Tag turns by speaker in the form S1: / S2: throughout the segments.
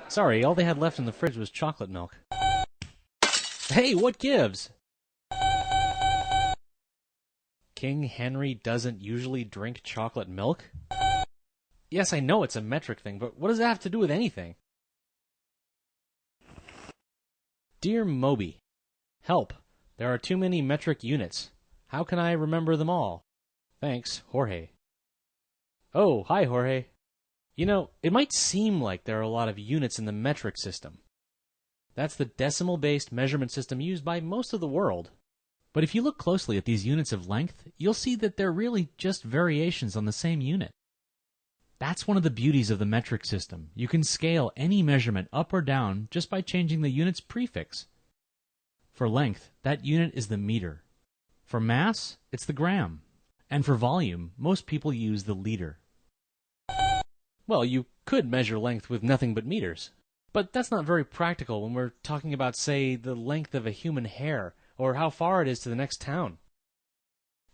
S1: Sorry, all they had left in the fridge was chocolate milk. Hey, what gives? King Henry doesn't usually drink chocolate milk? Yes, I know it's a metric thing, but what does that have to do with anything? Dear Moby, help. There are too many metric units. How can I remember them all? Thanks, Jorge. Oh, hi, Jorge. You know, it might seem like there are a lot of units in the metric system. That's the decimal-based measurement system used by most of the world. But if you look closely at these units of length, you'll see that they're really just variations on the same unit. That's one of the beauties of the metric system. You can scale any measurement up or down just by changing the unit's prefix. For length, that unit is the meter. For mass, it's the gram. And for volume, most people use the liter. Well, you could measure length with nothing but meters. But that's not very practical when we're talking about, say, the length of a human hair, or how far it is to the next town.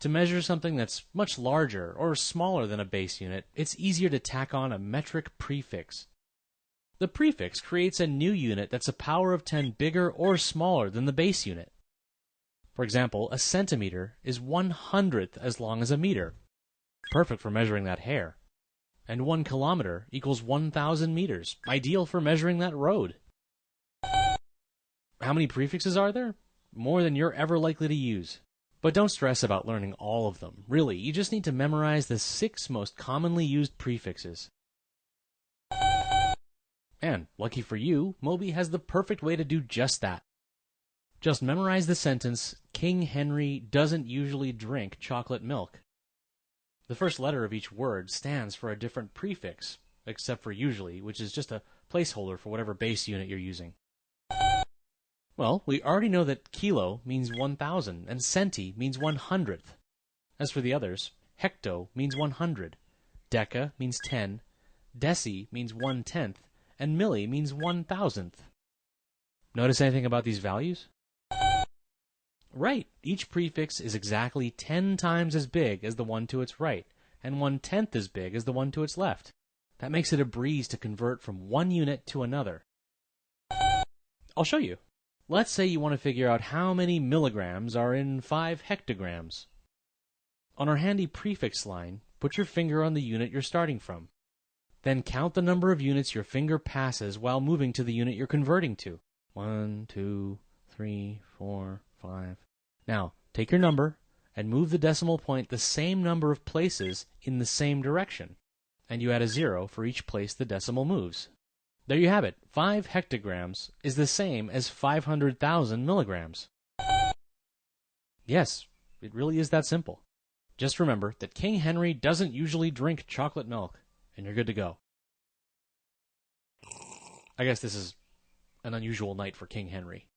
S1: To measure something that's much larger or smaller than a base unit, it's easier to tack on a metric prefix. The prefix creates a new unit that's a power of 10 bigger or smaller than the base unit. For example, a centimeter is 1/100th as long as a meter. Perfect for measuring that hair. And 1 kilometer equals 1,000 meters, ideal for measuring that road. How many prefixes are there? More than you're ever likely to use. But don't stress about learning all of them. Really, you just need to memorize the 6 most commonly used prefixes. And, lucky for you, Moby has the perfect way to do just that. Just memorize the sentence, King Henry doesn't usually drink chocolate milk. The first letter of each word stands for a different prefix, except for usually, which is just a placeholder for whatever base unit you're using. Well, we already know that kilo means 1,000 and centi means 1/100th. As for the others, hecto means 100, deca means 10, deci means 1/10, and milli means 1,000th. Notice anything about these values? Right, each prefix is exactly 10 times as big as the one to its right, and 1/10 as big as the one to its left. That makes it a breeze to convert from one unit to another. I'll show you. Let's say you want to figure out how many milligrams are in 5 hectograms. On our handy prefix line, put your finger on the unit you're starting from. Then count the number of units your finger passes while moving to the unit you're converting to. 1, 2, 3, 4, 5. Now, take your number and move the decimal point the same number of places in the same direction, and you add a 0 for each place the decimal moves. There you have it. 5 hectograms is the same as 500,000 milligrams. Yes, it really is that simple. Just remember that King Henry doesn't usually drink chocolate milk, and you're good to go. I guess this is an unusual night for King Henry.